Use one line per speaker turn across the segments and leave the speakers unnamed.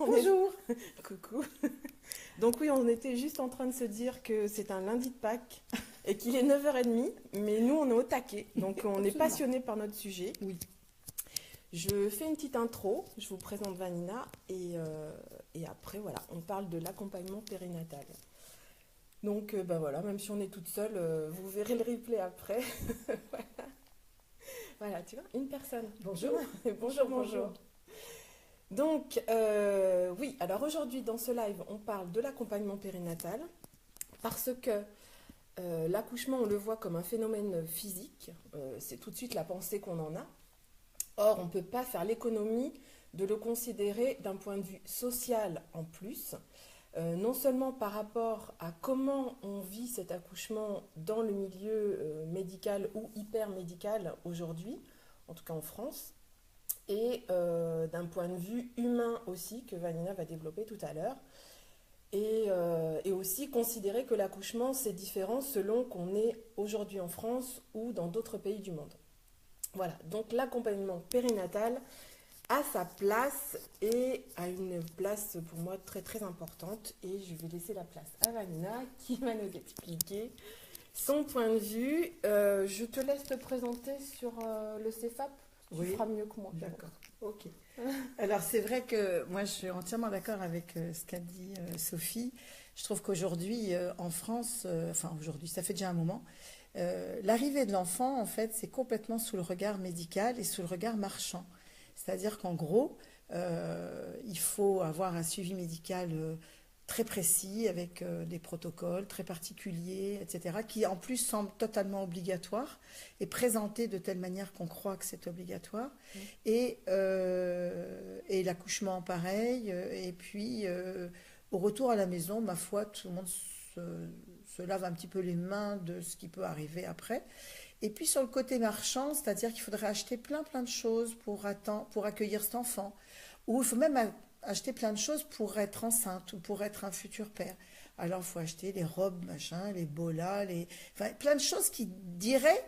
Bonjour.
Coucou. Donc oui, on était juste en train de se dire que c'est un lundi de Pâques et qu'il est 9h30, mais nous on est au taquet, donc on est
Absolument.
passionnés par notre sujet.
Oui.
Je fais une petite intro, je vous présente Vanina et après voilà, on parle de l'accompagnement périnatal. Donc bah voilà, même si on est toute seule, vous verrez le replay après. Voilà, tu vois, une personne.
Bonjour.
Bonjour, bonjour. Donc, oui, alors aujourd'hui dans ce live, on parle de l'accompagnement périnatal parce que l'accouchement, on le voit comme un phénomène physique, c'est tout de suite la pensée qu'on en a. Or, on ne peut pas faire l'économie de le considérer d'un point de vue social en plus, non seulement par rapport à comment on vit cet accouchement dans le milieu médical ou hyper médical aujourd'hui, en tout cas en France, et d'un point de vue humain aussi, que Vanina va développer tout à l'heure. Et aussi considérer que l'accouchement, c'est différent selon qu'on est aujourd'hui en France ou dans d'autres pays du monde. Voilà, donc l'accompagnement périnatal a sa place et a une place pour moi très très importante. Et je vais laisser la place à Vanina qui va nous expliquer son point de vue. Je te laisse te présenter sur le CEFAP. Tu
Oui.
feras mieux que moi.
D'accord. Ok. Alors c'est vrai que moi je suis entièrement d'accord avec ce qu'a dit Sophie. Je trouve qu'aujourd'hui en France, enfin aujourd'hui, ça fait déjà un moment, l'arrivée de l'enfant en fait c'est complètement sous le regard médical et sous le regard marchand. C'est-à-dire qu'en gros, il faut avoir un suivi médical très précis, avec des protocoles très particuliers, etc., qui en plus semblent totalement obligatoires et présentés de telle manière qu'on croit que c'est obligatoire.
Mm.
Et l'accouchement pareil. Et puis, au retour à la maison, ma foi, tout le monde se lave un petit peu les mains de ce qui peut arriver après. Et puis sur le côté marchand, c'est-à-dire qu'il faudrait acheter plein de choses pour accueillir cet enfant. Ou il faut même acheter plein de choses pour être enceinte ou pour être un futur père. Alors il faut acheter les robes, machin, les bolas, enfin, plein de choses qui diraient,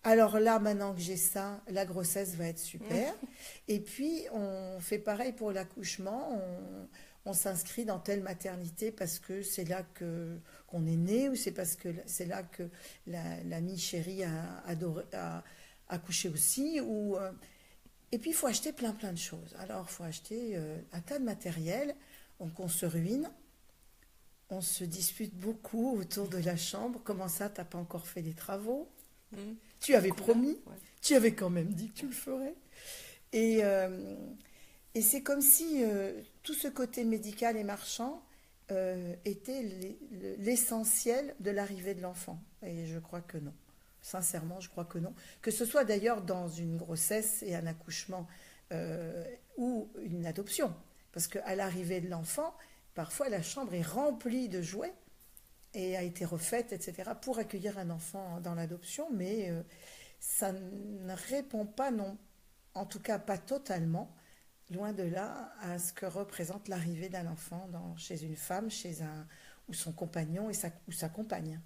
alors là, maintenant que j'ai ça, la grossesse va être super. Et puis, on fait pareil pour l'accouchement. On s'inscrit dans telle maternité parce que c'est là qu'on est né ou c'est parce que c'est là que l'amie chérie a accouché aussi. Et puis, il faut acheter plein de choses. Alors, il faut acheter un tas de matériel. Donc, on se ruine. On se dispute beaucoup autour de la chambre. Comment ça, t'as pas encore fait les travaux?
Mm.
Tu avais
Couleur,
promis,
ouais.
tu avais quand même dit que tu le ferais. Et, euh, et c'est comme si tout ce côté médical et marchand était l'essentiel de l'arrivée de l'enfant. Et je crois que non. Sincèrement, je crois que non. Que ce soit d'ailleurs dans une grossesse et un accouchement ou une adoption. Parce qu'à l'arrivée de l'enfant, parfois la chambre est remplie de jouets et a été refaite, etc., pour accueillir un enfant dans l'adoption, mais ça ne répond pas, non, en tout cas pas totalement, loin de là, à ce que représente l'arrivée d'un enfant chez une femme, ou son compagnon ou sa compagne.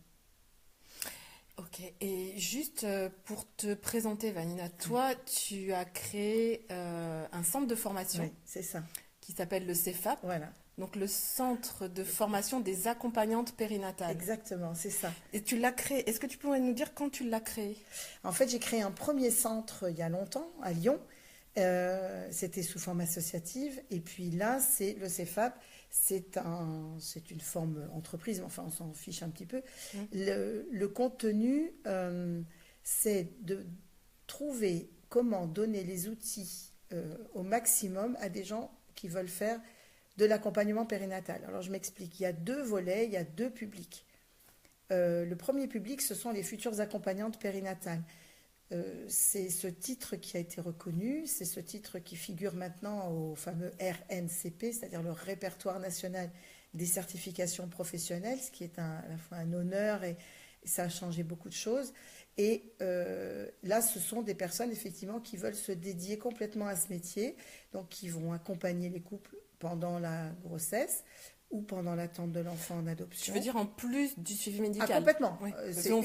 Ok, et juste pour te présenter, Vanina, toi, tu as créé un centre de formation
Oui, c'est ça.
qui s'appelle le CEFAP,
Voilà,
donc le centre de formation des accompagnantes périnatales.
exactement, c'est ça.
Et tu l'as créé, est-ce que tu pourrais nous dire quand tu l'as créé?
En fait, j'ai créé un premier centre il y a longtemps, à Lyon. C'était sous forme associative. Et puis là, c'est le CEFAP. C'est une forme entreprise, mais enfin, on s'en fiche un petit peu.
Mm.
Le contenu, c'est de trouver comment donner les outils au maximum à des gens qui veulent faire de l'accompagnement périnatal. Alors, je m'explique. Il y a deux volets, il y a deux publics. Le premier public, ce sont les futures accompagnantes périnatales. C'est ce titre qui a été reconnu, c'est ce titre qui figure maintenant au fameux RNCP, c'est-à-dire le Répertoire national des certifications professionnelles, ce qui est à la fois un honneur et ça a changé beaucoup de choses. Et là, ce sont des personnes effectivement qui veulent se dédier complètement à ce métier, donc qui vont accompagner les couples pendant la grossesse ou pendant l'attente de l'enfant en adoption.
Tu veux dire en plus du suivi médical?
Complètement.
Oui.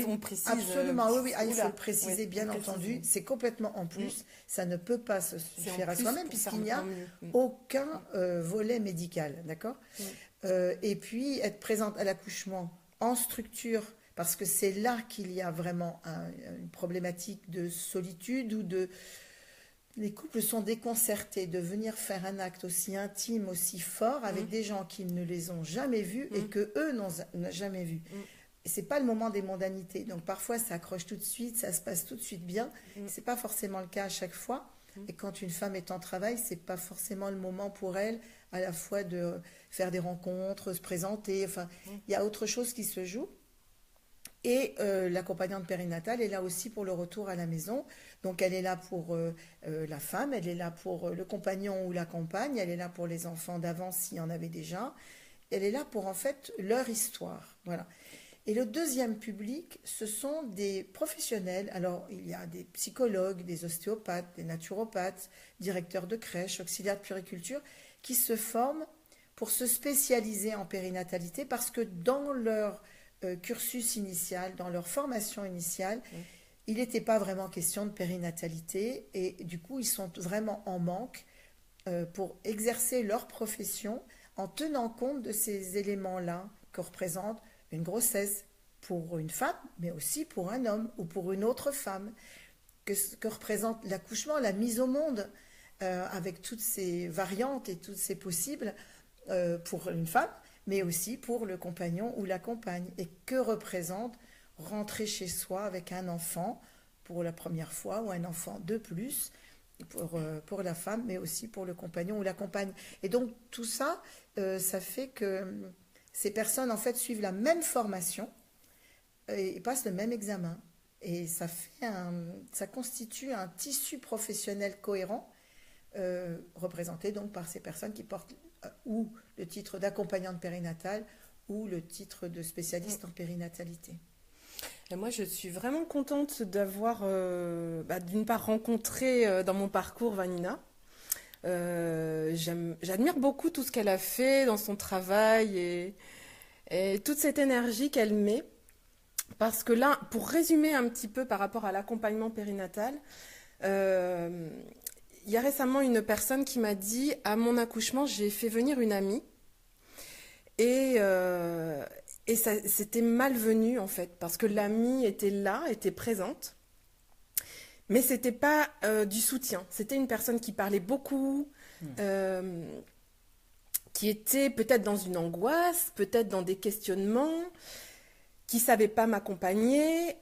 On précise.
Absolument, oui, il faut le
oui,
préciser, bien entendu. C'est complètement en plus. Ça ne peut pas se faire à soi-même puisqu'il n'y a aucun volet médical, d'accord? Et puis, être présente à l'accouchement en structure, parce que c'est là qu'il y a vraiment une problématique de solitude ou de... Les couples sont déconcertés de venir faire un acte aussi intime, aussi fort, avec des gens qui ne les ont jamais vus et que eux n'ont jamais vus. Et c'est pas le moment des mondanités. Donc parfois ça accroche tout de suite, ça se passe tout de suite bien. C'est pas forcément le cas à chaque fois. Et quand une femme est en travail, c'est pas forcément le moment pour elle à la fois de faire des rencontres, se présenter. Enfin, il y a autre chose qui se joue. Et l'accompagnante périnatale est là aussi pour le retour à la maison. Donc elle est là pour la femme, elle est là pour le compagnon ou la compagne, elle est là pour les enfants d'avant s'il y en avait déjà. Elle est là pour en fait leur histoire. Voilà. Et le deuxième public, ce sont des professionnels. Alors il y a des psychologues, des ostéopathes, des naturopathes, directeurs de crèche, auxiliaires de puériculture, qui se forment pour se spécialiser en périnatalité parce que dans leur cursus initial, dans leur formation initiale, il n'était pas vraiment question de périnatalité et du coup ils sont vraiment en manque pour exercer leur profession en tenant compte de ces éléments-là que représente une grossesse pour une femme, mais aussi pour un homme ou pour une autre femme, que représente l'accouchement, la mise au monde avec toutes ces variantes et toutes ces possibles pour une femme, mais aussi pour le compagnon ou la compagne. Et que représente rentrer chez soi avec un enfant pour la première fois ou un enfant de plus pour la femme, mais aussi pour le compagnon ou la compagne. Et donc tout ça, ça fait que ces personnes en fait suivent la même formation et passent le même examen. Et ça constitue un tissu professionnel cohérent représenté donc par ces personnes qui portent ou le titre d'accompagnante périnatale ou le titre de spécialiste en périnatalité.
Et moi, je suis vraiment contente d'avoir, d'une part, rencontré dans mon parcours Vanina. J'admire beaucoup tout ce qu'elle a fait dans son travail et toute cette énergie qu'elle met. Parce que là, pour résumer un petit peu par rapport à l'accompagnement périnatal, il y a récemment une personne qui m'a dit « À mon accouchement, j'ai fait venir une amie. » Et c'était malvenu en fait, parce que l'amie était là, était présente. Mais ce n'était pas du soutien. C'était une personne qui parlait beaucoup, qui était peut-être dans une angoisse, peut-être dans des questionnements, qui ne savait pas m'accompagner.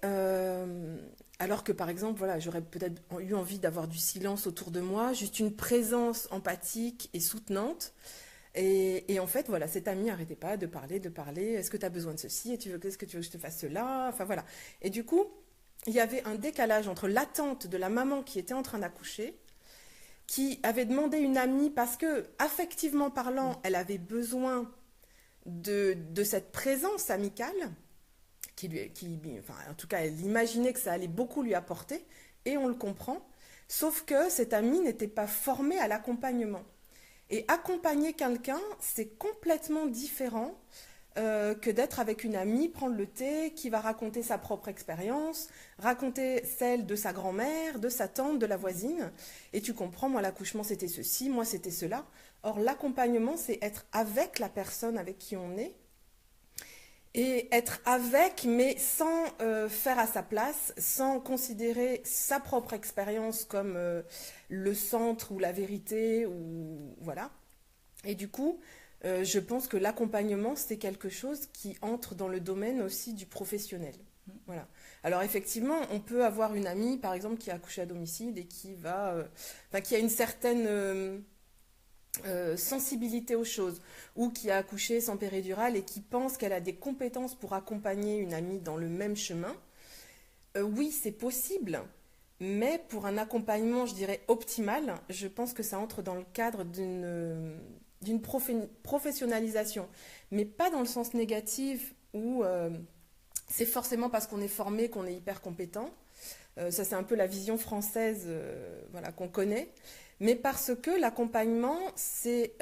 Alors que, par exemple, voilà, j'aurais peut-être eu envie d'avoir du silence autour de moi, juste une présence empathique et soutenante. Et en fait, voilà, cette amie n'arrêtait pas de parler. Est-ce que tu as besoin de ceci? Est-ce que tu veux que je te fasse cela? Enfin, voilà. Et du coup, il y avait un décalage entre l'attente de la maman qui était en train d'accoucher, qui avait demandé une amie parce que, affectivement parlant, elle avait besoin de cette présence amicale, enfin, en tout cas, elle imaginait que ça allait beaucoup lui apporter, et on le comprend, sauf que cette amie n'était pas formée à l'accompagnement. Et accompagner quelqu'un, c'est complètement différent que d'être avec une amie, prendre le thé, qui va raconter sa propre expérience, raconter celle de sa grand-mère, de sa tante, de la voisine. Et tu comprends, moi l'accouchement c'était ceci, moi c'était cela. Or l'accompagnement, c'est être avec la personne avec qui on est, et être avec, mais sans faire à sa place, sans considérer sa propre expérience comme le centre ou la vérité, ou voilà. Et du coup, je pense que l'accompagnement, c'est quelque chose qui entre dans le domaine aussi du professionnel. Voilà. Alors effectivement, on peut avoir une amie, par exemple, qui a accouché à domicile et qui qui a une certaine sensibilité aux choses, ou qui a accouché sans péridurale et qui pense qu'elle a des compétences pour accompagner une amie dans le même chemin. Oui, c'est possible, mais pour un accompagnement, je dirais, optimal, je pense que ça entre dans le cadre d'une professionnalisation, mais pas dans le sens négatif où c'est forcément parce qu'on est formé qu'on est hyper compétent. Ça, c'est un peu la vision française qu'on connaît. Mais parce que l'accompagnement, c'est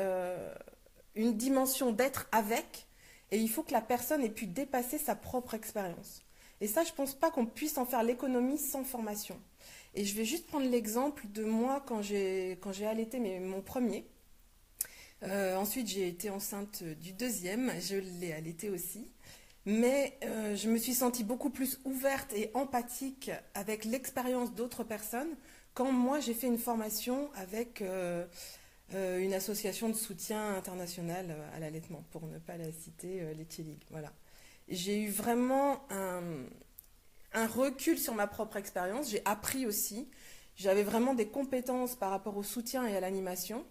une dimension d'être avec, et il faut que la personne ait pu dépasser sa propre expérience. Et ça, je pense pas qu'on puisse en faire l'économie sans formation. Et je vais juste prendre l'exemple de moi quand j'ai allaité mon premier. Ensuite, j'ai été enceinte du deuxième, je l'ai allaité aussi. Mais je me suis sentie beaucoup plus ouverte et empathique avec l'expérience d'autres personnes quand moi j'ai fait une formation avec une association de soutien international à l'allaitement, pour ne pas la citer, Laitier League. Voilà. J'ai eu vraiment un recul sur ma propre expérience, j'ai appris aussi, j'avais vraiment des compétences par rapport au soutien et à l'animation.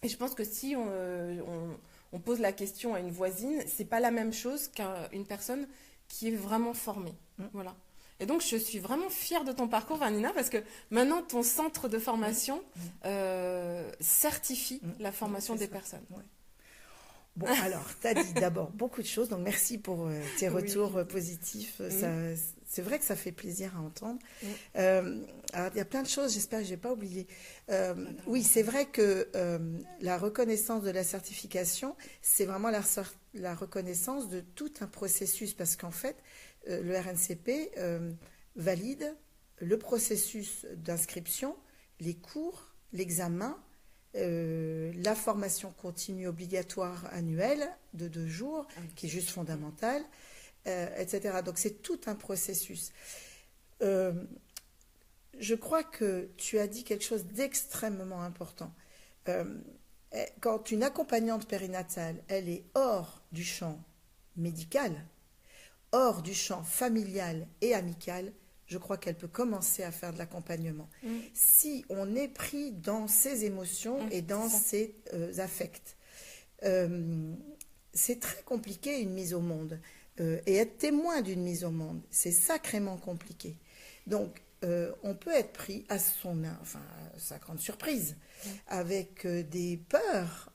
Et je pense que si on pose la question à une voisine, c'est pas la même chose qu'une personne qui est vraiment formée. Voilà. Et donc, je suis vraiment fière de ton parcours, Vanina, parce que maintenant, ton centre de formation certifie la formation des personnes.
Ouais. Bon, alors, tu as dit d'abord beaucoup de choses, donc merci pour tes retours positifs. C'est vrai que ça fait plaisir à entendre. Alors, il y a plein de choses, j'espère que je n'ai pas oublié. Oui, c'est vrai que la reconnaissance de la certification, c'est vraiment la reconnaissance de tout un processus, parce qu'en fait, le RNCP valide le processus d'inscription, les cours, l'examen, la formation continue obligatoire annuelle de 2 jours, qui est juste fondamentale, etc. Donc c'est tout un processus. Je crois que tu as dit quelque chose d'extrêmement important. Quand une accompagnante périnatale, elle est hors du champ médical, hors du champ familial et amical, je crois qu'elle peut commencer à faire de l'accompagnement. Si on est pris dans ses émotions et dans ses affects, c'est très compliqué une mise au monde. Et être témoin d'une mise au monde, c'est sacrément compliqué. Donc, on peut être pris à sa grande surprise, avec des peurs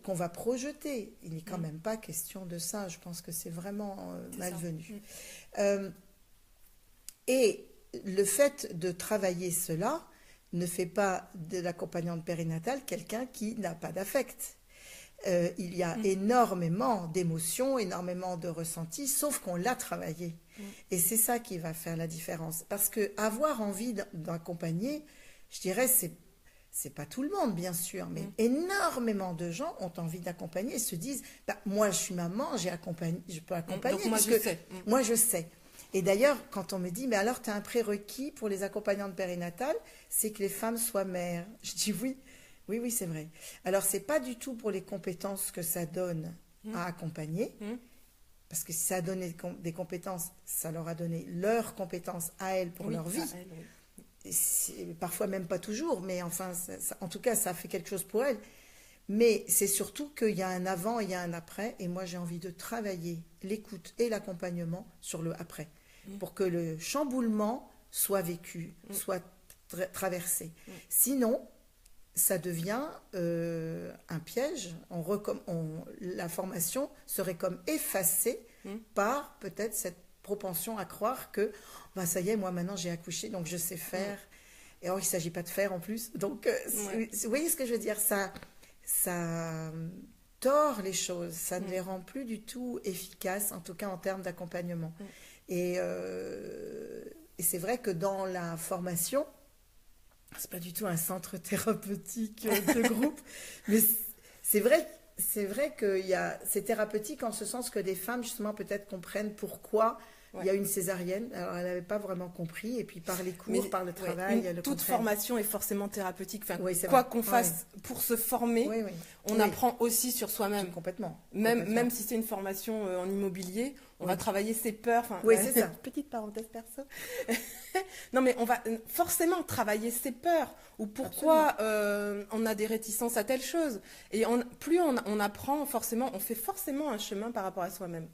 qu'on va projeter. Il n'est quand même pas question de ça. Je pense que c'est vraiment malvenu. Et le fait de travailler cela ne fait pas de l'accompagnante périnatale quelqu'un qui n'a pas d'affect. Il y a énormément d'émotions, énormément de ressentis, sauf qu'on l'a travaillé. Et c'est ça qui va faire la différence. Parce que avoir envie d'accompagner, je dirais, c'est pas tout le monde, bien sûr, mais énormément de gens ont envie d'accompagner et se disent, moi, je suis maman, je peux accompagner.
Donc moi, je sais.
Moi, je sais. Et d'ailleurs, quand on me dit, mais alors, tu as un prérequis pour les accompagnantes périnatales, c'est que les femmes soient mères. Je dis oui. Oui, c'est vrai. Alors, c'est pas du tout pour les compétences que ça donne à accompagner, parce que si ça a donné des compétences, ça leur a donné leurs compétences à elles pour leur vie. Parfois même pas toujours, mais enfin, en tout cas, ça fait quelque chose pour elles. Mais c'est surtout qu'il y a un avant et il y a un après, et moi, j'ai envie de travailler l'écoute et l'accompagnement sur le après, pour que le chamboulement soit vécu, soit traversé. Sinon, ça devient un piège. La formation serait comme effacée par peut-être cette propension à croire que ça y est, moi maintenant j'ai accouché, donc je sais faire. Et or, il ne s'agit pas de faire en plus. Donc, vous voyez ce que je veux dire, ça tord les choses, ça ne les rend plus du tout efficaces, en tout cas en termes d'accompagnement. Et c'est vrai que dans la formation, c'est pas du tout un centre thérapeutique de groupe, mais c'est vrai que c'est thérapeutique en ce sens que des femmes, justement, peut-être comprennent pourquoi il y a une césarienne. Alors, elle n'avait pas vraiment compris, et puis par les cours, par le travail, elle le
toute
comprenne.
formation est forcément thérapeutique. Enfin,
Oui,
quoi qu'on fasse pour se former, on apprend aussi sur soi-même.
Complètement.
Même si c'est une formation en immobilier, on va travailler ses peurs.
Oui, c'est ça.
Petite parenthèse perso. Non, mais on va forcément travailler ses peurs, ou pourquoi on a des réticences à telle chose. Et plus on apprend, forcément, on fait forcément un chemin par rapport à soi-même.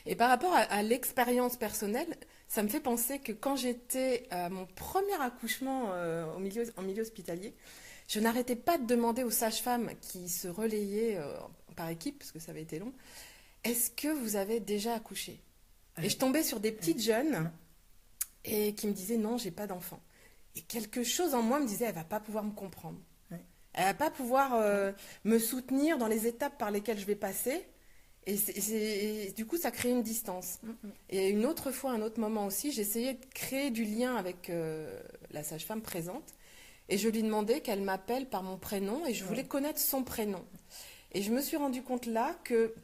Et par rapport à l'expérience personnelle, ça me fait penser que quand j'étais à mon premier accouchement en milieu hospitalier, je n'arrêtais pas de demander aux sages-femmes qui se relayaient par équipe, parce que ça avait été long, est-ce que vous avez déjà accouché? Et je tombais sur des petites jeunes et qui me disaient non, j'ai pas d'enfant. Et quelque chose en moi me disait, elle va pas pouvoir me comprendre. Elle va pas pouvoir me soutenir dans les étapes par lesquelles je vais passer. Et du coup, ça crée une distance. Et une autre fois, un autre moment aussi, j'ai essayé de créer du lien avec la sage-femme présente. Et je lui demandais qu'elle m'appelle par mon prénom et je voulais connaître son prénom. Et je me suis rendu compte là que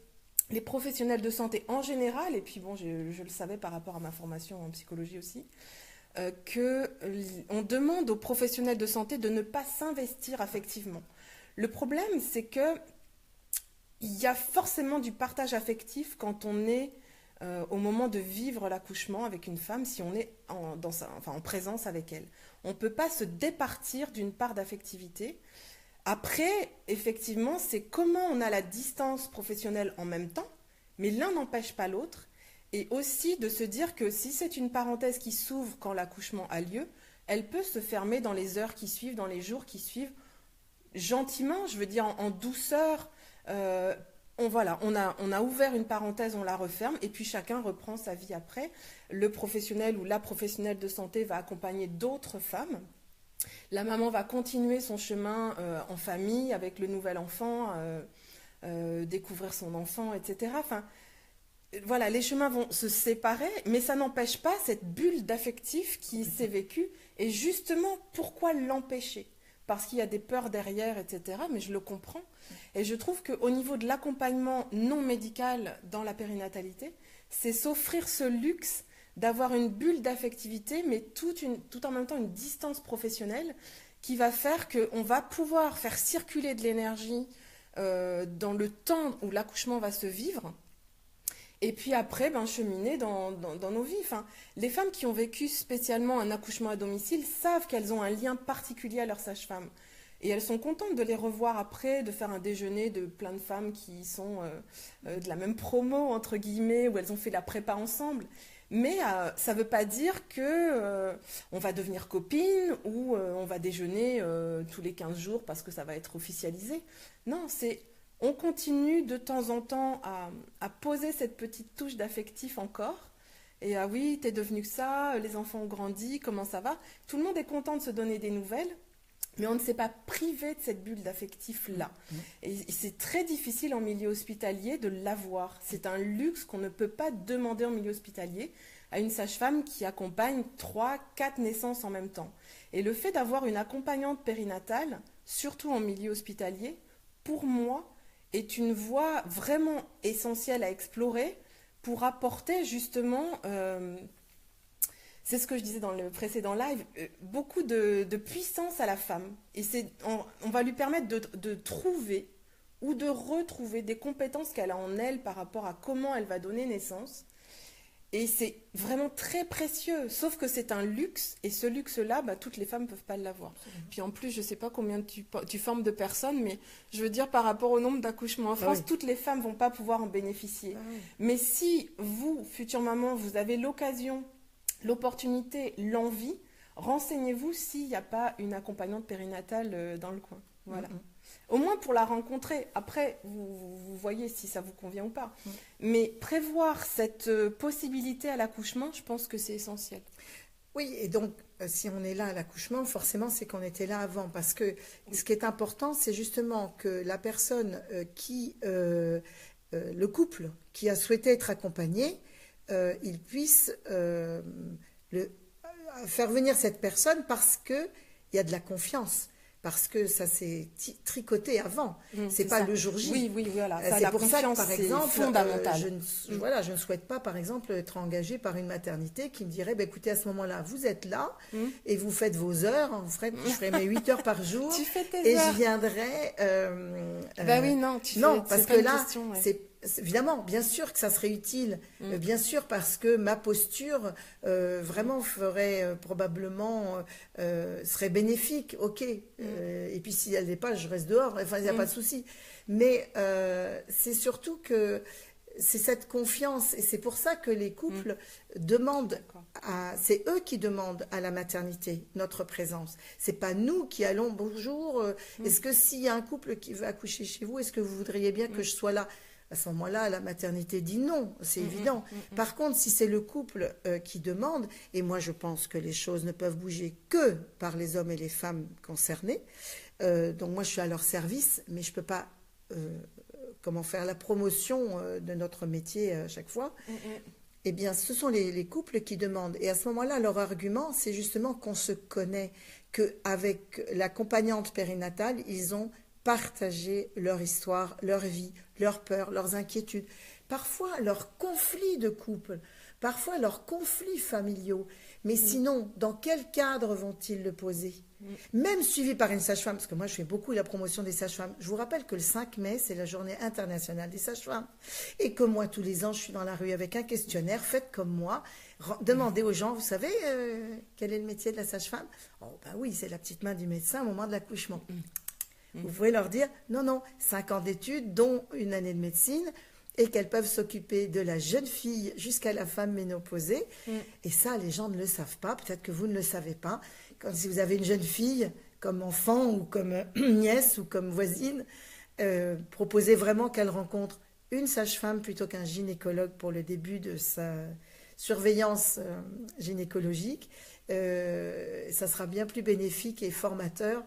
les professionnels de santé en général, et puis bon, je le savais par rapport à ma formation en psychologie aussi, qu'on demande aux professionnels de santé de ne pas s'investir affectivement. Le problème, c'est que il y a forcément du partage affectif quand on est au moment de vivre l'accouchement avec une femme, si on est en présence avec elle. On ne peut pas se départir d'une part d'affectivité. Après, effectivement, c'est comment on a la distance professionnelle en même temps, mais l'un n'empêche pas l'autre. Et aussi de se dire que si c'est une parenthèse qui s'ouvre quand l'accouchement a lieu, elle peut se fermer dans les heures qui suivent, dans les jours qui suivent, gentiment, je veux dire en douceur. On a ouvert une parenthèse, on la referme, et puis chacun reprend sa vie après. Le professionnel ou la professionnelle de santé va accompagner d'autres femmes. La maman va continuer son chemin en famille avec le nouvel enfant, découvrir son enfant, etc. Enfin, voilà, les chemins vont se séparer, mais ça n'empêche pas cette bulle d'affectif qui s'est vécue. Et justement, pourquoi l'empêcher? Parce qu'il y a des peurs derrière, etc. Mais je le comprends. Et je trouve qu'au niveau de l'accompagnement non médical dans la périnatalité, c'est s'offrir ce luxe d'avoir une bulle d'affectivité, mais tout en même temps une distance professionnelle qui va faire qu'on va pouvoir faire circuler de l'énergie dans le temps où l'accouchement va se vivre. Et puis après, cheminer dans nos vies. Enfin, les femmes qui ont vécu spécialement un accouchement à domicile savent qu'elles ont un lien particulier à leur sage-femme. Et elles sont contentes de les revoir après, de faire un déjeuner de plein de femmes qui sont de la même promo, entre guillemets, où elles ont fait la prépa ensemble. Mais ça ne veut pas dire que on va devenir copines ou on va déjeuner tous les 15 jours parce que ça va être officialisé. Non, on continue de temps en temps à poser cette petite touche d'affectif encore. Et ah oui, t'es devenu que ça, les enfants ont grandi, comment ça va? Tout le monde est content de se donner des nouvelles, mais on ne s'est pas privé de cette bulle d'affectif-là. Et c'est très difficile en milieu hospitalier de l'avoir. C'est un luxe qu'on ne peut pas demander en milieu hospitalier à une sage-femme qui accompagne 3, 4 naissances en même temps. Et le fait d'avoir une accompagnante périnatale, surtout en milieu hospitalier, pour moi, est une voie vraiment essentielle à explorer pour apporter justement, c'est ce que je disais dans le précédent live, beaucoup de puissance à la femme. Et on va lui permettre de trouver ou de retrouver des compétences qu'elle a en elle par rapport à comment elle va donner naissance. Et c'est vraiment très précieux, sauf que c'est un luxe, et ce luxe-là, toutes les femmes ne peuvent pas l'avoir. Puis en plus, je ne sais pas combien tu formes de personnes, mais je veux dire, par rapport au nombre d'accouchements en France, toutes les femmes ne vont pas pouvoir en bénéficier. Mais si vous, future maman, vous avez l'occasion, l'opportunité, l'envie, renseignez-vous s'il n'y a pas une accompagnante périnatale dans le coin. Voilà. Au moins pour la rencontrer. Après, vous voyez si ça vous convient ou pas. Mais prévoir cette possibilité à l'accouchement, je pense que c'est essentiel.
Oui, et donc, si on est là à l'accouchement, forcément, c'est qu'on était là avant. Parce que ce qui est important, c'est justement que la personne le couple qui a souhaité être accompagné, il puisse faire venir cette personne parce qu'il y a de la confiance. Parce que ça s'est tricoté avant. C'est pas ça. Le jour J.
Oui, voilà.
C'est pour ça que, par exemple,
fondamental.
Je ne souhaite pas, par exemple, être engagée par une maternité qui me dirait, écoutez, à ce moment-là, vous êtes là et vous faites vos heures. Je ferai mes 8 heures par jour.
Tu fais tes
et
heures.
Je viendrai...
oui, non.
Parce que là, évidemment, bien sûr que ça serait utile, bien sûr parce que ma posture vraiment ferait probablement serait bénéfique, ok. Et puis si elle n'est pas, je reste dehors. Enfin, il n'y a pas de souci. Mais c'est surtout que c'est cette confiance et c'est pour ça que les couples demandent c'est eux qui demandent à la maternité notre présence. C'est pas nous qui allons bonjour. Est-ce que s'il y a un couple qui veut accoucher chez vous, est-ce que vous voudriez bien que je sois là? À ce moment-là, la maternité dit non, c'est évident. Par contre, si c'est le couple qui demande, et moi je pense que les choses ne peuvent bouger que par les hommes et les femmes concernés, Donc moi, je suis à leur service, mais je ne peux pas comment faire la promotion de notre métier à chaque fois. Eh bien, ce sont les couples qui demandent. Et à ce moment-là, leur argument, c'est justement qu'on se connaît, qu'avec l'accompagnante périnatale, ils ont partagé leur histoire, leur vie, leurs peurs, leurs inquiétudes, parfois leurs conflits de couple, parfois leurs conflits familiaux. Mais sinon, dans quel cadre vont-ils le poser? Même suivi par une sage-femme, parce que moi je fais beaucoup la promotion des sages-femmes. Je vous rappelle que le 5 mai, c'est la journée internationale des sages-femmes. Et que moi, tous les ans, je suis dans la rue avec un questionnaire, faites comme moi, demandez aux gens, vous savez quel est le métier de la sage-femme? Oh ben oui, c'est la petite main du médecin au moment de l'accouchement. Vous pouvez leur dire, non, 5 ans d'études, dont une année de médecine, et qu'elles peuvent s'occuper de la jeune fille jusqu'à la femme ménopausée. Et ça, les gens ne le savent pas. Peut-être que vous ne le savez pas. Quand, si vous avez une jeune fille comme enfant ou comme nièce ou comme voisine, proposez vraiment qu'elle rencontre une sage-femme plutôt qu'un gynécologue pour le début de sa surveillance gynécologique. Ça sera bien plus bénéfique et formateur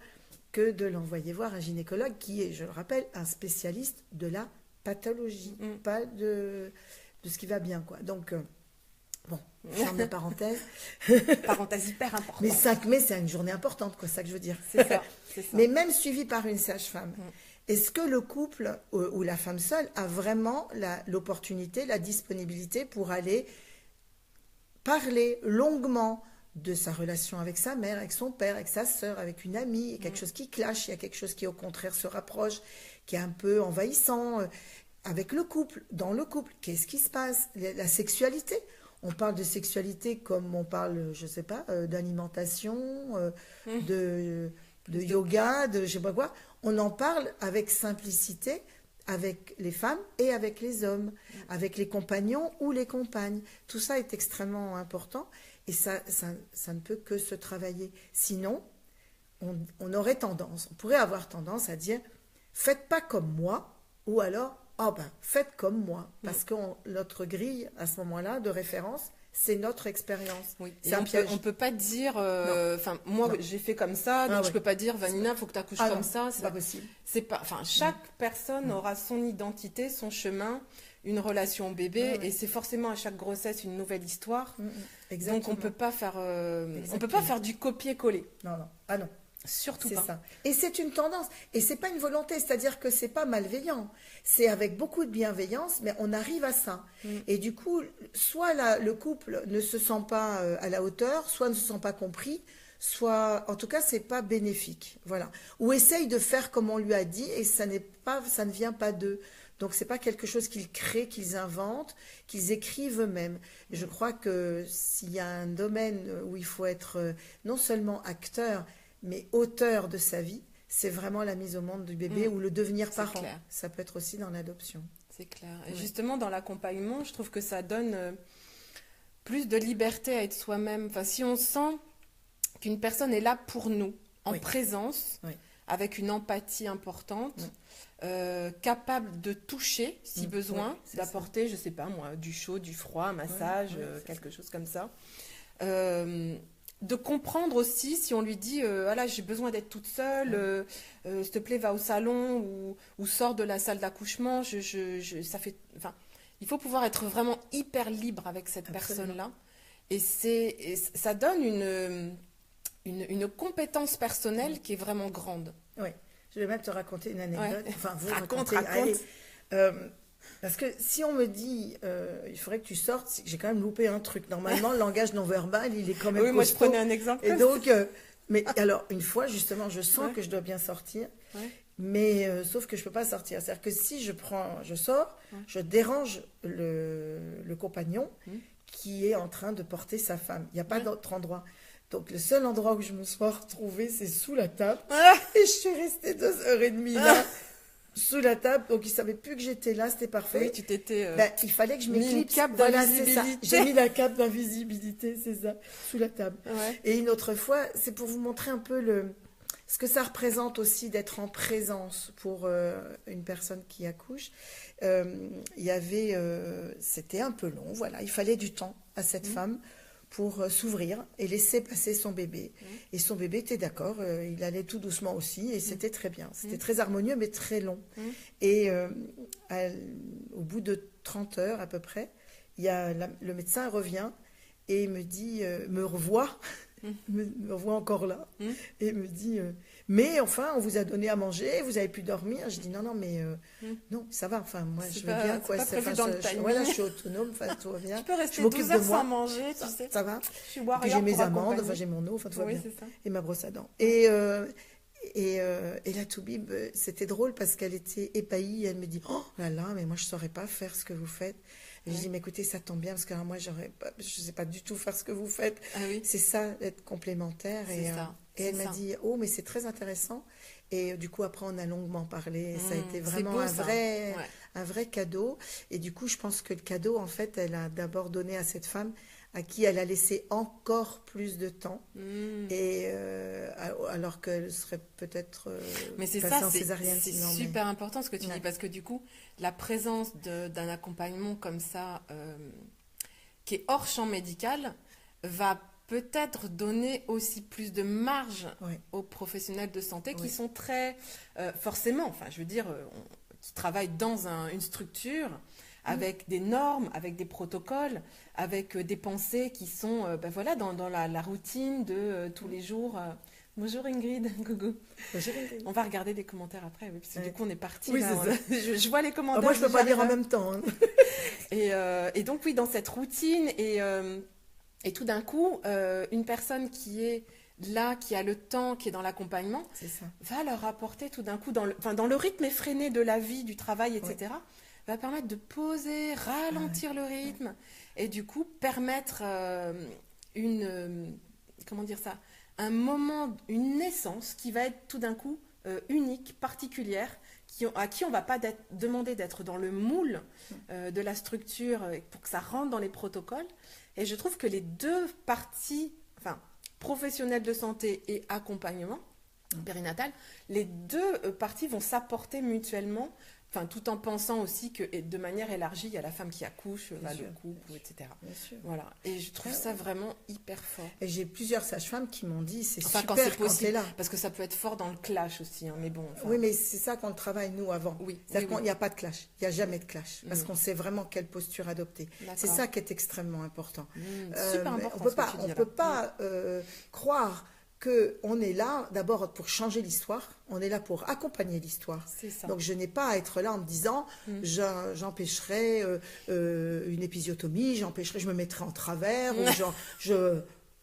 que de l'envoyer voir un gynécologue qui est, je le rappelle, un spécialiste de la pathologie, pas de ce qui va bien, quoi. Donc, bon, ferme la parenthèse.
Parenthèse hyper importante.
Mais 5 mai, c'est une journée importante, quoi, ça que je veux dire.
C'est ça.
Mais même suivi par une sage-femme, est-ce que le couple ou la femme seule a vraiment l'opportunité, la disponibilité pour aller parler longuement de sa relation avec sa mère, avec son père, avec sa sœur, avec une amie, il y a quelque chose qui clash, il y a quelque chose qui au contraire se rapproche, qui est un peu envahissant, avec le couple, dans le couple, qu'est-ce qui se passe? La sexualité, on parle de sexualité comme on parle, je ne sais pas, d'alimentation, de yoga, de je ne sais pas quoi, on en parle avec simplicité, avec les femmes et avec les hommes, avec les compagnons ou les compagnes. Tout ça est extrêmement important. Et ça ne peut que se travailler. Sinon, on aurait tendance, on pourrait avoir tendance à dire faites pas comme moi, ou alors faites comme moi. Parce que notre grille, à ce moment-là, de référence, c'est notre expérience.
Oui.
C'est un piège.
On peut pas dire, moi j'ai fait comme ça, donc je peux pas dire Vanina, il faut que tu accouches comme ça.
C'est pas possible.
C'est pas, chaque personne aura son identité, son chemin, une relation au bébé, et c'est forcément à chaque grossesse une nouvelle histoire. Donc on peut pas faire, du copier-coller.
Non.
Surtout pas.
C'est ça. Et c'est une tendance. Et c'est pas une volonté, c'est-à-dire que c'est pas malveillant. C'est avec beaucoup de bienveillance, mais on arrive à ça. Et du coup, soit le couple ne se sent pas à la hauteur, soit ne se sent pas compris, soit, en tout cas, c'est pas bénéfique. Voilà. Ou essaye de faire comme on lui a dit, et ça ne vient pas d'eux. Donc, c'est pas quelque chose qu'ils créent, qu'ils inventent, qu'ils écrivent eux-mêmes. Et je crois que s'il y a un domaine où il faut être non seulement acteur, mais auteur de sa vie, c'est vraiment la mise au monde du bébé ou le devenir parent.
Clair.
Ça peut être aussi dans l'adoption.
C'est clair. Et justement, dans l'accompagnement, je trouve que ça donne plus de liberté à être soi-même. Enfin, si on sent qu'une personne est là pour nous, en présence, avec une empathie importante, capable de toucher, si besoin, d'apporter, je sais pas moi, du chaud, du froid, un massage, quelque chose comme ça. De comprendre aussi si on lui dit là j'ai besoin d'être toute seule, s'il te plaît va au salon ou sors de la salle d'accouchement, ça fait, il faut pouvoir être vraiment hyper libre avec cette personne-là, et ça donne une compétence personnelle qui est vraiment grande.
Oui, je vais même te raconter une anecdote. Enfin, vous
raconte.
Parce que si on me dit il faudrait que tu sortes, j'ai quand même loupé un truc. Normalement, le langage non verbal, il est quand même costaud.
Moi je prenais un exemple.
Et donc, mais alors une fois justement, je sens que je dois bien sortir, mais sauf que je peux pas sortir. C'est-à-dire que si je sors, je dérange le compagnon qui est en train de porter sa femme. Il n'y a pas d'autre endroit. Donc le seul endroit où je me suis retrouvée, c'est sous la table. Et je suis restée 2h30 là. Sous la table, donc ils ne savaient plus que j'étais là, c'était parfait.
Oui, tu t'étais
il fallait que je m'éclipse.
Cape d'invisibilité.
J'ai mis la cape d'invisibilité, c'est ça, sous la table. Et une autre fois, c'est pour vous montrer un peu ce que ça représente aussi d'être en présence pour une personne qui accouche. C'était un peu long, voilà, il fallait du temps à cette femme pour s'ouvrir et laisser passer son bébé. Et son bébé était d'accord, il allait tout doucement aussi et c'était très bien. C'était très harmonieux mais très long. Et au bout de 30 heures à peu près, le médecin revient et me dit, me revoit, me revoit encore là, et me dit, mais enfin, on vous a donné à manger, vous avez pu dormir. Je dis non, mais non, ça va. Enfin, moi, je veux bien quoi. Voilà, je suis autonome, enfin, tout va bien.
Tu peux rester
je m'occupe
12 heures
de moi.
sans manger, tu sais.
Ça va.
Je suis warrior.
Puis j'ai mes
pour
amandes,
accompagner.
enfin j'ai mon eau, enfin tout va bien.
C'est ça.
Et ma brosse à dents. Et la Toubib, c'était drôle parce qu'elle était épahie. Elle me dit, oh là là, mais moi je saurais pas faire ce que vous faites. Et je dis, mais écoutez, ça tombe bien parce que alors, moi je sais pas du tout faire ce que vous faites.
Ah oui.
C'est ça, être complémentaire. Et elle m'a dit, oh, mais c'est très intéressant. Et du coup, après, on a longuement parlé. Ça a été vraiment
beau,
un vrai cadeau. Et du coup, je pense que le cadeau, en fait, elle a d'abord donné à cette femme à qui elle a laissé encore plus de temps. Et alors qu'elle serait peut-être
mais c'est
passée
ça,
en césarienne.
C'est super important ce que tu dis, parce que du coup, la présence d'un accompagnement comme ça, qui est hors champ médical, va peut-être donner aussi plus de marge aux professionnels de santé qui sont très, forcément, enfin je veux dire, qui travaillent dans une structure avec des normes, avec des protocoles, avec des pensées qui sont voilà, dans la routine de tous les jours. Bonjour Ingrid, coucou.
Bonjour Ingrid.
On va regarder les commentaires après, parce que du coup on est parti.
Oui,
là, je vois les commentaires.
Moi je ne peux pas lire en même temps. Hein.
Et donc oui, dans cette routine, et tout d'un coup, une personne qui est là, qui a le temps, qui est dans l'accompagnement, va leur apporter tout d'un coup, dans le rythme effréné de la vie, du travail, etc., va permettre de poser, ralentir le rythme, et du coup permettre comment dire ça, un moment, une naissance qui va être tout d'un coup unique, particulière, à qui on ne va pas demander d'être dans le moule de la structure pour que ça rentre dans les protocoles. Et je trouve que les deux parties, enfin, professionnels de santé et accompagnement périnatal, les deux parties vont s'apporter mutuellement, enfin, tout en pensant aussi que de manière élargie, il y a la femme qui accouche, le couple, etc.
Bien sûr.
Voilà. Et je trouve ça vraiment hyper fort.
Et j'ai plusieurs sages-femmes qui m'ont dit, c'est
enfin,
super
quand c'est possible,
t'es là.
Parce que ça peut être fort dans le clash aussi, hein, mais bon. Enfin...
Oui, mais c'est ça qu'on travaille, nous, avant. C'est-à-dire qu'il n'y a pas de clash. Il n'y a jamais de clash. Parce qu'on sait vraiment quelle posture adopter. C'est ça qui est extrêmement important.
Super important.
On ne peut pas croire qu'on est là d'abord pour changer l'histoire, on est là pour accompagner l'histoire. Donc je n'ai pas à être là en me disant j'empêcherai une épisiotomie, je me mettrai en travers, ou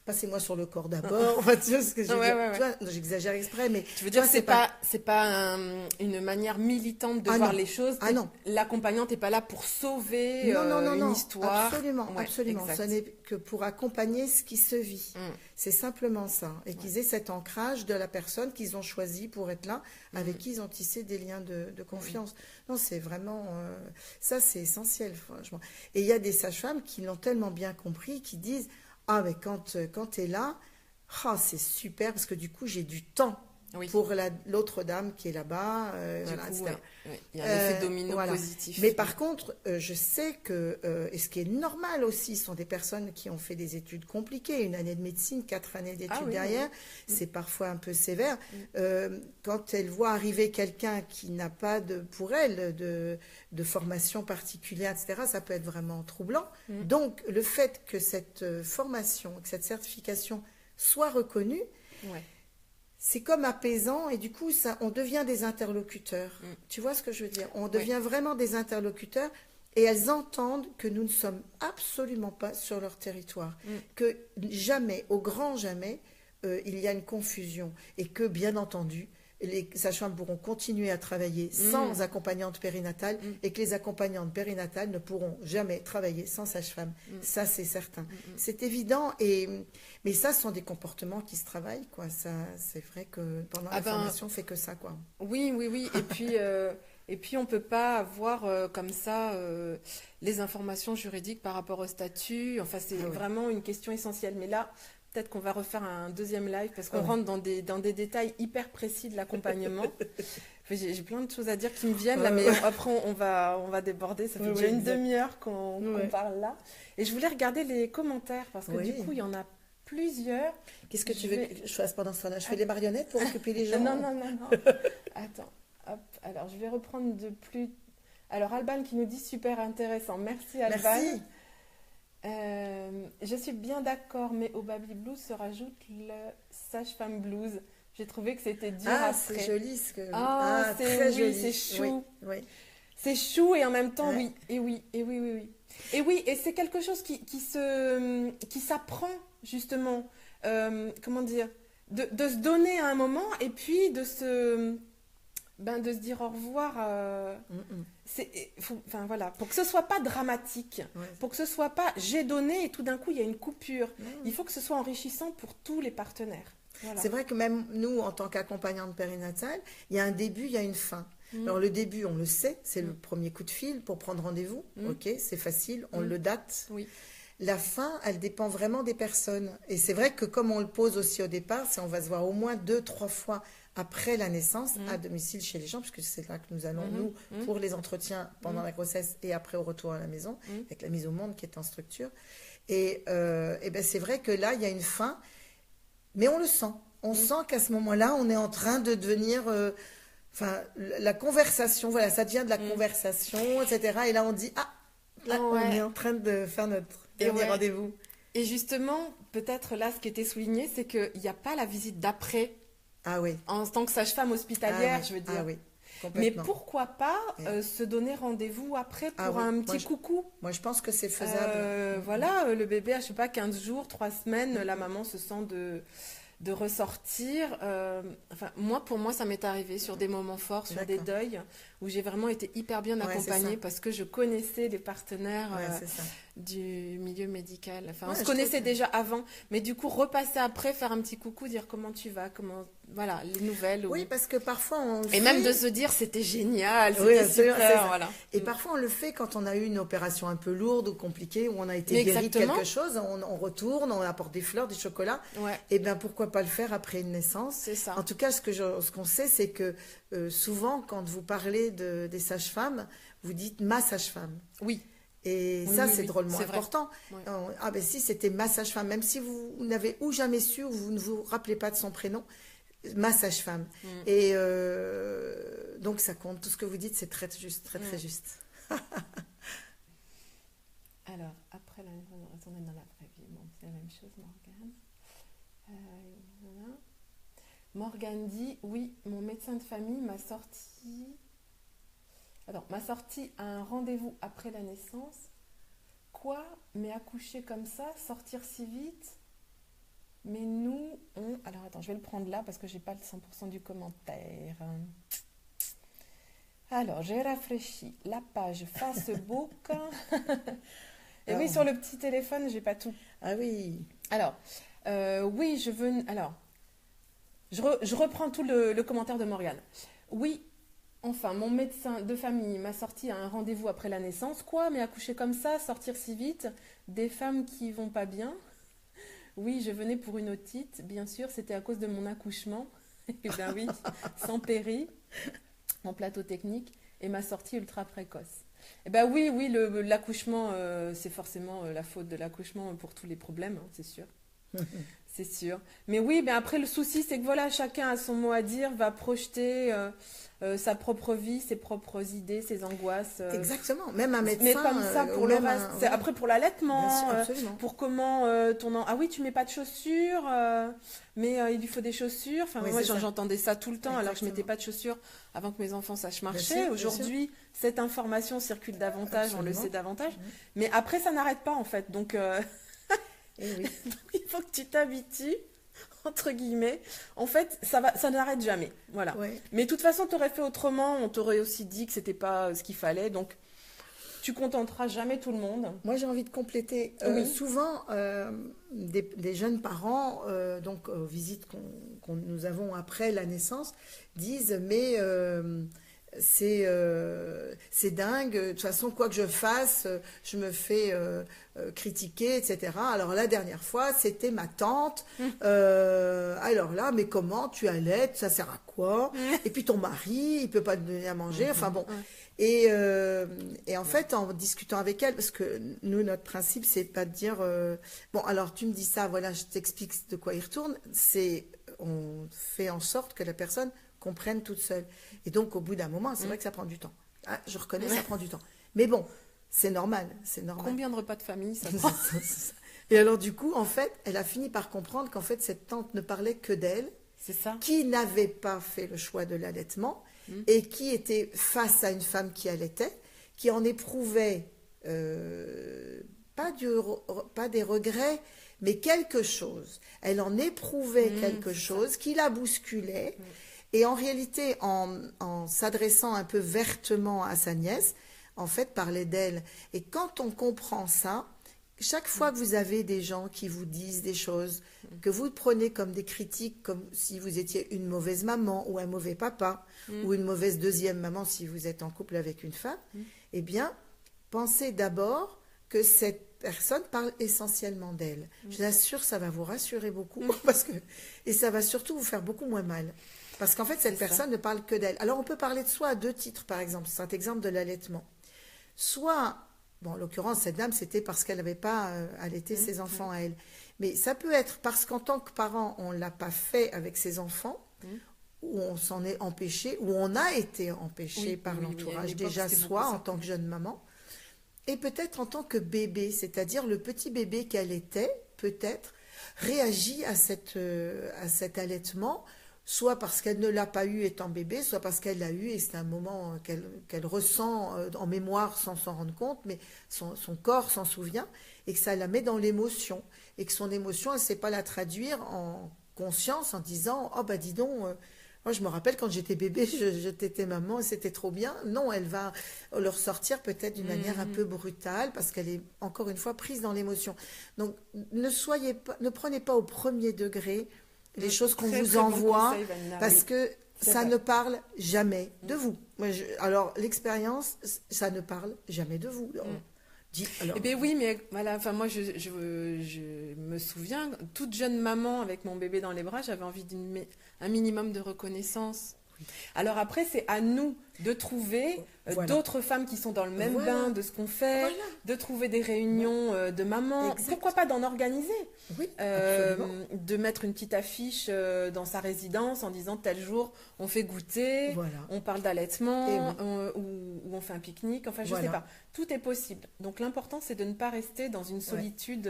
passez-moi sur le corps d'abord. Enfin, tu vois ce que je veux dire. Tu vois, j'exagère exprès, mais
tu veux dire que c'est pas une manière militante de voir les choses.
Ah non.
L'accompagnante n'est pas là pour sauver une histoire.
Absolument. Ce n'est que pour accompagner ce qui se vit. C'est simplement ça. Et qu'ils aient cet ancrage de la personne qu'ils ont choisi pour être là, avec qui ils ont tissé des liens de confiance. Non, c'est vraiment... ça, c'est essentiel, franchement. Et il y a des sages-femmes qui l'ont tellement bien compris, qui disent... Ah, mais quand tu es là, c'est super parce que du coup, j'ai du temps pour l'autre dame qui est là-bas. Voilà,
coup, il y a un effet domino positif.
Mais par contre, je sais que, et ce qui est normal aussi, ce sont des personnes qui ont fait des études compliquées, une année de médecine, 4 années d'études derrière, c'est parfois un peu sévère. Quand elles voient arriver quelqu'un qui n'a pas pour elle de formation particulière, etc., ça peut être vraiment troublant. Donc, le fait que cette formation, que cette certification soit reconnue, c'est comme apaisant et du coup, on devient des interlocuteurs. Tu vois ce que je veux dire? On devient vraiment des interlocuteurs et elles entendent que nous ne sommes absolument pas sur leur territoire. Que jamais, au grand jamais, il y a une confusion et que, bien entendu, les sages-femmes pourront continuer à travailler sans accompagnante périnatale et que les accompagnantes périnatales ne pourront jamais travailler sans sage-femme. Ça, c'est certain. C'est évident, mais ça, ce sont des comportements qui se travaillent, quoi. Ça, c'est vrai que pendant la formation, on fait que ça, quoi.
Oui. Et puis, on ne peut pas avoir comme ça les informations juridiques par rapport au statut. Enfin, c'est vraiment une question essentielle. Mais là... Peut-être qu'on va refaire un deuxième live parce qu'on rentre dans des détails hyper précis de l'accompagnement. J'ai plein de choses à dire qui me viennent là, mais après on va déborder. Ça fait déjà une demi-heure qu'on parle là. Et je voulais regarder les commentaires parce que du coup, il y en a plusieurs.
Qu'est-ce que tu veux que je fasse pendant ce temps-là? Je fais les marionnettes pour occuper les gens?
Non. Attends, hop. Alors, je vais reprendre de plus... Alors, Alban qui nous dit super intéressant. Merci, Alban.
Merci.
Je suis bien d'accord, mais au Baby Blues se rajoute le Sage-Femme Blues. J'ai trouvé que c'était dur après.
C'est joli ce que...
très joli. C'est chou.
Oui.
C'est chou et en même temps,
Ouais.
oui. Et c'est quelque chose qui s'apprend, justement. Comment dire? De se donner à un moment et puis de se dire au revoir. Enfin, voilà, pour que ce soit pas dramatique, pour que ce soit pas j'ai donné et tout d'un coup il y a une coupure. Il faut que ce soit enrichissant pour tous les partenaires. Voilà.
C'est vrai que même nous, en tant qu'accompagnante périnatale, il y a un début, il y a une fin. Alors le début, on le sait, c'est le premier coup de fil pour prendre rendez-vous. Ok, c'est facile, on le date.
Oui.
La fin, elle dépend vraiment des personnes. Et c'est vrai que comme on le pose aussi au départ, c'est on va se voir au moins 2-3 fois après la naissance à domicile chez les gens, puisque c'est là que nous allons, nous, pour les entretiens pendant la grossesse et après au retour à la maison, avec la mise au monde qui est en structure. Et c'est vrai que là, il y a une fin, mais on le sent. On sent qu'à ce moment-là, on est en train de devenir... la conversation, voilà, ça devient de la conversation, etc. Et là, on dit, on est en train de faire notre dernier rendez-vous.
Et justement, peut-être là, ce qui était souligné, c'est qu'il n'y a pas la visite d'après.
Ah oui.
En tant que sage-femme hospitalière, je veux dire.
Ah oui.
Mais pourquoi pas se donner rendez-vous après pour un petit coucou?
Moi, je pense que c'est faisable.
Voilà, le bébé, je sais pas, 15 jours, 3 semaines, la maman se sent de ressortir. Pour moi, ça m'est arrivé sur des moments forts, sur des deuils, où j'ai vraiment été hyper bien accompagnée parce que je connaissais les partenaires du milieu médical. Enfin, on se connaissait déjà avant, mais du coup, repasser après, faire un petit coucou, dire comment tu vas, voilà, les nouvelles.
Oui, parce que parfois on le
fait. Même de se dire c'était génial, c'était super, voilà.
Et parfois on le fait quand on a eu une opération un peu lourde ou compliquée, où on a été guéri de quelque chose, on retourne, on apporte des fleurs, des chocolats. Et bien pourquoi pas le faire après une naissance?
C'est ça.
En tout cas, ce qu'on sait, c'est que souvent quand vous parlez des sages-femmes, vous dites ma sage-femme.
Oui.
Et ça, c'est drôlement important.
Ouais.
Ah ben si, c'était ma sage-femme, même si vous n'avez ou jamais su, ou vous ne vous rappelez pas de son prénom, ma sage-femme. Et donc ça compte, tout ce que vous dites, c'est très juste, très juste.
Alors, après on va retourner dans l'après-vie. Bon, c'est la même chose, Morgane. Voilà. Morgane dit, oui, mon médecin de famille m'a sorti à un rendez-vous après la naissance. Quoi? Mais accoucher comme ça, sortir si vite? Mais nous, Alors attends, je vais le prendre là parce que j'ai pas le 100% du commentaire. Alors, j'ai rafraîchi la page Facebook. Et oui, sur le petit téléphone, j'ai pas tout.
Ah oui.
Alors, oui, je veux... Alors, je reprends tout le commentaire de Morgane. Oui, enfin, mon médecin de famille m'a sorti à un rendez-vous après la naissance. Quoi? Mais accoucher comme ça, sortir si vite? Des femmes qui vont pas bien? Oui, je venais pour une otite. Bien sûr, c'était à cause de mon accouchement. Eh bien oui, sans péri, en plateau technique, et ma sortie ultra précoce. Eh bien oui, l'accouchement, c'est forcément la faute de l'accouchement pour tous les problèmes, hein, c'est sûr. C'est sûr. Mais oui, ben après, le souci, c'est que voilà, chacun a son mot à dire, va projeter sa propre vie, ses propres idées, ses angoisses.
Exactement. Même un médecin.
Mais comme ça, pour le reste. C'est après, pour l'allaitement, pour comment Ah oui, tu mets pas de chaussures, mais il lui faut des chaussures. Enfin, moi, j'entendais ça tout le temps, alors que je mettais pas de chaussures avant que mes enfants sachent marcher. Aujourd'hui, cette information circule davantage, on le sait davantage. Mais après, ça n'arrête pas, en fait. Donc...
Eh oui.
Il faut que tu t'habitues, entre guillemets. En fait, ça n'arrête jamais. Voilà. Ouais. Mais de toute façon, tu aurais fait autrement. On t'aurait aussi dit que c'était pas ce qu'il fallait. Donc, tu contenteras jamais tout le monde.
Moi, j'ai envie de compléter. Souvent, des jeunes parents, donc aux visites nous avons après la naissance, disent mais c'est dingue. De toute façon, quoi que je fasse, je me fais critiquer, etc. Alors la dernière fois, c'était ma tante. Alors là, mais comment tu allaites? Ça sert à quoi? Et puis ton mari, il peut pas te donner à manger. Enfin bon. Et en fait, en discutant avec elle, parce que nous, notre principe, c'est pas de dire bon, alors tu me dis ça, voilà, je t'explique de quoi il retourne. On fait en sorte que la personne comprenne toute seule. Et donc, au bout d'un moment, c'est vrai que ça prend du temps. Ah, je reconnais, ça prend du temps. Mais bon, c'est normal, c'est normal.
Combien de repas de famille ça prend?
Et alors, du coup, en fait, elle a fini par comprendre qu'en fait, cette tante ne parlait que d'elle,
C'est ça.
qui n'avait pas fait le choix de l'allaitement et qui était face à une femme qui allaitait, qui en éprouvait pas des regrets, mais quelque chose. Elle en éprouvait quelque chose qui la bousculait. Et en réalité, en s'adressant un peu vertement à sa nièce, en fait, parlait d'elle. Et quand on comprend ça, chaque fois que vous avez des gens qui vous disent des choses, que vous prenez comme des critiques, comme si vous étiez une mauvaise maman ou un mauvais papa, ou une mauvaise deuxième maman si vous êtes en couple avec une femme, eh bien, pensez d'abord que cette personne parle essentiellement d'elle. Je vous assure, ça va vous rassurer beaucoup, et ça va surtout vous faire beaucoup moins mal. Parce qu'en fait, cette personne ne parle que d'elle. Alors, on peut parler de soi à deux titres, par exemple. C'est un exemple de l'allaitement. Soit, bon, en l'occurrence, cette dame, c'était parce qu'elle n'avait pas allaité ses enfants à elle. Mais ça peut être parce qu'en tant que parent, on ne l'a pas fait avec ses enfants, ou on s'en est empêché, ou on a été empêché par l'entourage, déjà soi, en tant que jeune maman, et peut-être en tant que bébé, c'est-à-dire le petit bébé qu'elle était, peut-être, réagit à cet allaitement, soit parce qu'elle ne l'a pas eu étant bébé, soit parce qu'elle l'a eu et c'est un moment qu'elle ressent en mémoire sans s'en rendre compte, mais son corps s'en souvient, et que ça la met dans l'émotion, et que son émotion, elle ne sait pas la traduire en conscience en disant « Oh bah dis donc, moi je me rappelle quand j'étais bébé, je tétais maman et c'était trop bien ». Non, elle va le ressortir peut-être d'une manière un peu brutale, parce qu'elle est encore une fois prise dans l'émotion. Donc ne prenez pas au premier degré les choses qu'on vous envoie, parce que ça ne parle jamais de vous. Alors, l'expérience, ça ne parle jamais de vous.
Eh bien oui, mais voilà, enfin moi je me souviens, toute jeune maman avec mon bébé dans les bras, j'avais envie d'un minimum de reconnaissance. Alors après, c'est à nous de trouver d'autres femmes qui sont dans le même bain de ce qu'on fait, de trouver des réunions de mamans, pourquoi pas d'en organiser, de mettre une petite affiche dans sa résidence en disant tel jour on fait goûter, on parle d'allaitement, ou on fait un pique-nique, enfin je sais pas, tout est possible. Donc l'important c'est de ne pas rester dans une solitude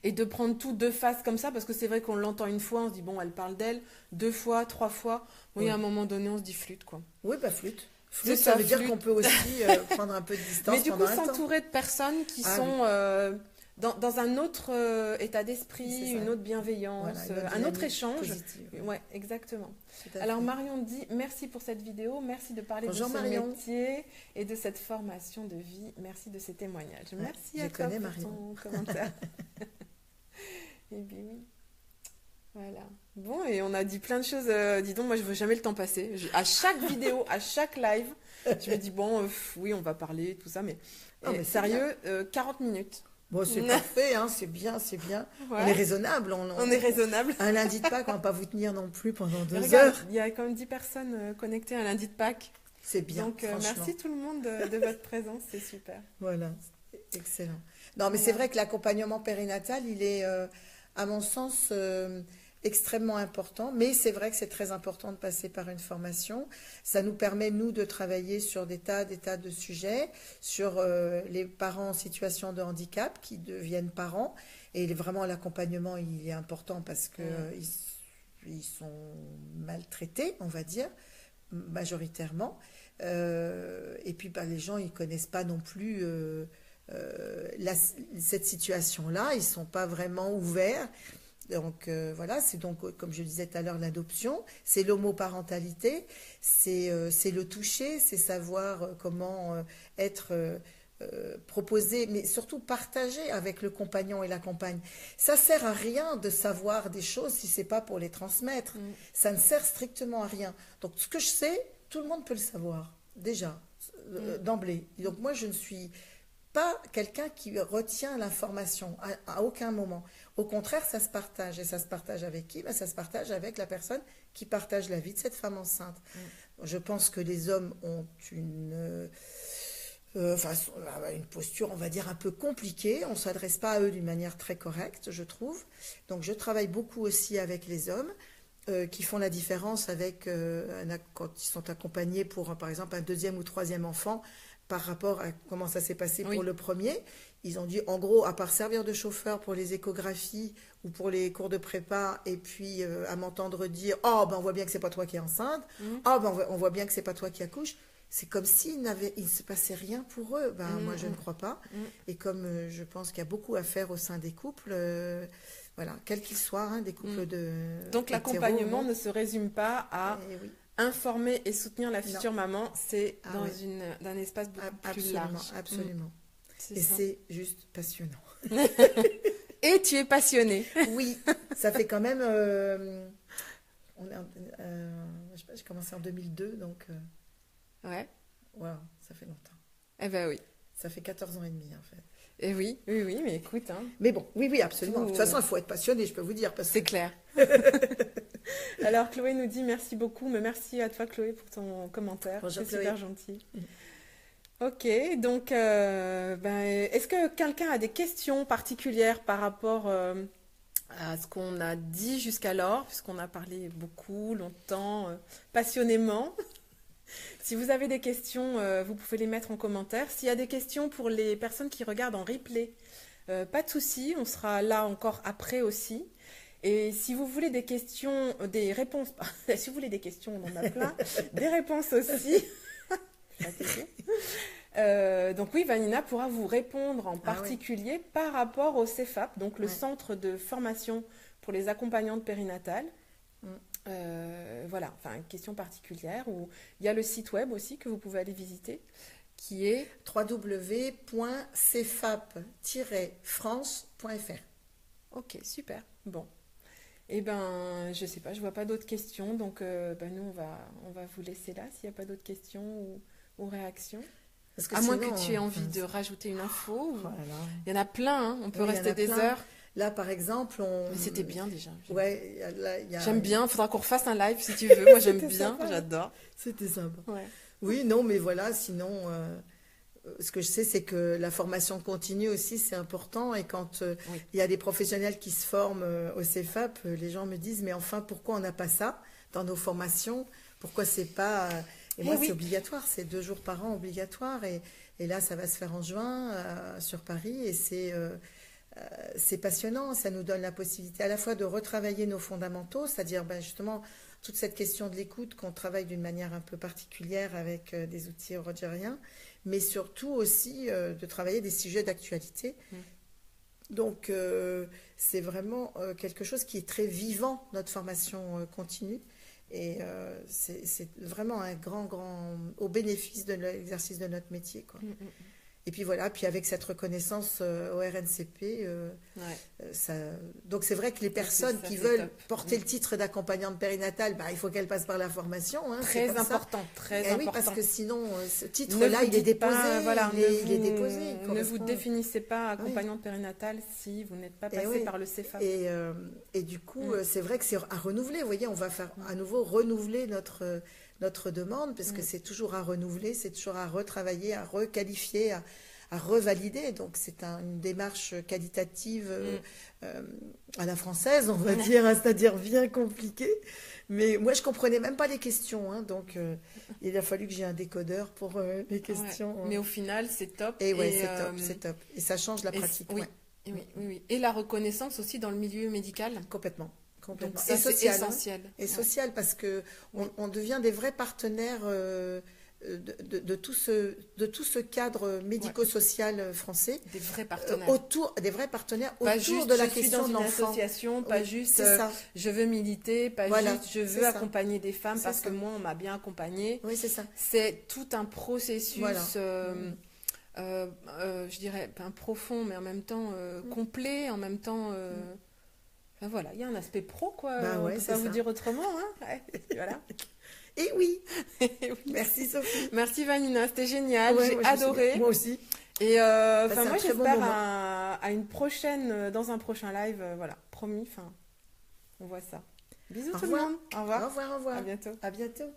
et de prendre tout de face comme ça, parce que c'est vrai qu'on l'entend une fois, on se dit bon, elle parle d'elle, 2 fois, 3 fois, à un moment donné on se dit flûte quoi.
Oui, bah flûte. Flûte, ça veut dire qu'on peut aussi prendre un peu de distance.
Mais du coup, s'entourer de personnes qui sont dans un autre état d'esprit, une autre bienveillance, un autre échange. Ouais, exactement. Alors Marion dit merci pour cette vidéo, merci de parler de ce métier et de cette formation de vie, merci de ces témoignages. Merci à toi pour ton commentaire. Et bien oui. Voilà. Bon, et on a dit plein de choses. Dis donc, moi, je ne veux jamais le temps passer. À chaque vidéo, à chaque live, je me dis, bon, oui, on va parler, tout ça, mais sérieux, 40 minutes.
Bon, c'est parfait, hein, c'est bien, c'est bien. Ouais. On est raisonnable.
On est raisonnable.
Un lundi de Pâques, on ne va pas vous tenir non plus pendant 2 heures.
Il y a quand même 10 personnes connectées un lundi de Pâques.
C'est bien,
donc, merci tout le monde de votre présence, c'est super.
Voilà, excellent. Non, mais c'est vrai que l'accompagnement périnatal, il est, à mon sens, extrêmement important, mais c'est vrai que c'est très important de passer par une formation. Ça nous permet, nous, de travailler sur des tas de sujets, sur les parents en situation de handicap qui deviennent parents, et vraiment l'accompagnement, il est important parce que ils sont maltraités, on va dire, majoritairement, et puis les gens, ils connaissent pas non plus cette situation-là, ils sont pas vraiment ouverts. Donc voilà, c'est donc, comme je disais tout à l'heure, l'adoption, c'est l'homoparentalité, c'est le toucher, c'est savoir comment être proposé, mais surtout partagé avec le compagnon et la compagne. Ça sert à rien de savoir des choses si c'est pas pour les transmettre. Ça ne sert strictement à rien. Donc ce que je sais, tout le monde peut le savoir, déjà, d'emblée. Donc moi, je ne suis pas quelqu'un qui retient l'information à aucun moment. Au contraire, ça se partage. Et ça se partage avec qui? Ben, ça se partage avec la personne qui partage la vie de cette femme enceinte. Je pense que les hommes ont une posture, on va dire, un peu compliquée. On ne s'adresse pas à eux d'une manière très correcte, je trouve. Donc je travaille beaucoup aussi avec les hommes qui font la différence avec quand ils sont accompagnés pour, par exemple, un deuxième ou troisième enfant par rapport à comment ça s'est passé pour le premier. Ils ont dit, en gros, à part servir de chauffeur pour les échographies ou pour les cours de prépa, et puis à m'entendre dire, oh, ben on voit bien que c'est pas toi qui es enceinte, oh, ben on voit bien que c'est pas toi qui accouche. C'est comme s'il ne se passait rien pour eux. Ben, moi, je ne crois pas. Et comme je pense qu'il y a beaucoup à faire au sein des couples, voilà, quels qu'ils soient, hein, des couples de...
Donc, l'accompagnement ne se résume pas à informer et soutenir la future maman. C'est dans un espace beaucoup plus large.
Absolument. C'est juste passionnant.
Et tu es passionnée.
Oui, ça fait quand même... je sais pas, j'ai commencé en 2002, donc...
Ouais.
Wow, ça fait longtemps.
Eh ben oui.
Ça fait 14 ans et demi, en fait.
Et oui, mais écoute. Hein.
Mais bon, oui, absolument. De toute façon, il faut être passionné, je peux vous dire.
C'est clair. Alors, Chloé nous dit merci beaucoup, mais merci à toi, Chloé, pour ton commentaire.
Bonjour,
c'est super gentil. Ok, donc, est-ce que quelqu'un a des questions particulières par rapport à ce qu'on a dit jusqu'alors, puisqu'on a parlé beaucoup, longtemps, passionnément. Si vous avez des questions, vous pouvez les mettre en commentaire. S'il y a des questions pour les personnes qui regardent en replay, pas de souci, on sera là encore après aussi. Et si vous voulez des questions, des réponses, si vous voulez des questions, on en a plein, des réponses aussi. Donc oui, Vanina pourra vous répondre en particulier par rapport au CEFAP, donc le Centre de formation pour les accompagnantes périnatales. Voilà, enfin, une question particulière. Où il y a le site web aussi que vous pouvez aller visiter, qui est
www.cefap-france.fr.
Ok, super. Bon. Eh ben, je sais pas, je vois pas d'autres questions, donc nous, on va vous laisser là, s'il n'y a pas d'autres questions ou réactions. Parce que à moins que tu aies envie de rajouter une info. Il y en a plein, hein. On peut rester des heures.
Là, par exemple,
Mais c'était bien déjà.
J'aime
bien. Il faudra qu'on refasse un live si tu veux. Moi, j'aime bien. Sympa. J'adore.
C'était sympa.
Ouais.
Oui, non, mais voilà. Sinon, ce que je sais, c'est que la formation continue aussi, c'est important. Et quand il y a des professionnels qui se forment au CEFAP, les gens me disent, mais enfin, pourquoi on n'a pas ça dans nos formations? Pourquoi c'est pas... Et moi, c'est obligatoire. C'est 2 jours par an obligatoire. Et là, ça va se faire en juin sur Paris. Et c'est passionnant, ça nous donne la possibilité à la fois de retravailler nos fondamentaux, c'est-à-dire justement toute cette question de l'écoute qu'on travaille d'une manière un peu particulière avec des outils rogeriens, mais surtout aussi de travailler des sujets d'actualité. Donc c'est vraiment quelque chose qui est très vivant, notre formation continue, et c'est vraiment un grand au bénéfice de l'exercice de notre métier, quoi. Et puis voilà, puis avec cette reconnaissance au RNCP, donc c'est vrai que les personnes qui veulent porter le titre d'accompagnante périnatale, il faut qu'elles passent par la formation. Hein,
très important, très important.
Oui, parce que sinon, ce titre-là, il est déposé. Il est déposé.
Ne vous définissez pas accompagnante périnatale si vous n'êtes pas passé par le CEFAP.
Et du coup, c'est vrai que c'est à renouveler. Vous voyez, on va faire à nouveau renouveler notre demande, parce que c'est toujours à renouveler, c'est toujours à retravailler, à requalifier, à revalider. Donc c'est une démarche qualitative à la française, on va dire, c'est-à-dire bien compliquée. Mais moi, je comprenais même pas les questions, hein, donc il a fallu que j'ai un décodeur pour les questions.
Mais au final, c'est top.
Et c'est top. Et ça change la pratique.
Oui. Et la reconnaissance aussi dans le milieu médical.
Complètement.
Donc ça, c'est essentiel.
Et social, parce que on devient des vrais partenaires de tout ce cadre médico-social français.
Des vrais partenaires.
Des vrais partenaires
pas
autour
juste,
de la question de l'enfant.
Pas juste une association, pas juste je veux militer, pas juste je veux accompagner des femmes parce que moi, on m'a bien accompagnée.
Oui, c'est ça.
C'est tout un processus... je dirais, pas profond, mais en même temps complet, en même temps... Enfin, voilà, il y a un aspect pro, quoi. On ne peut pas vous dire autrement. Hein. Voilà.
Et oui. Merci Sophie.
Merci Vanina, c'était génial,
Ouais,
j'ai
moi,
adoré.
Moi aussi.
Et
Passé un
moi
très bon
j'espère
moment.
à une prochaine, dans un prochain live, voilà, promis, on voit ça. Bisous
Au
tout le
revoir.
monde, au revoir,
Au revoir, au revoir.
à bientôt.
À bientôt.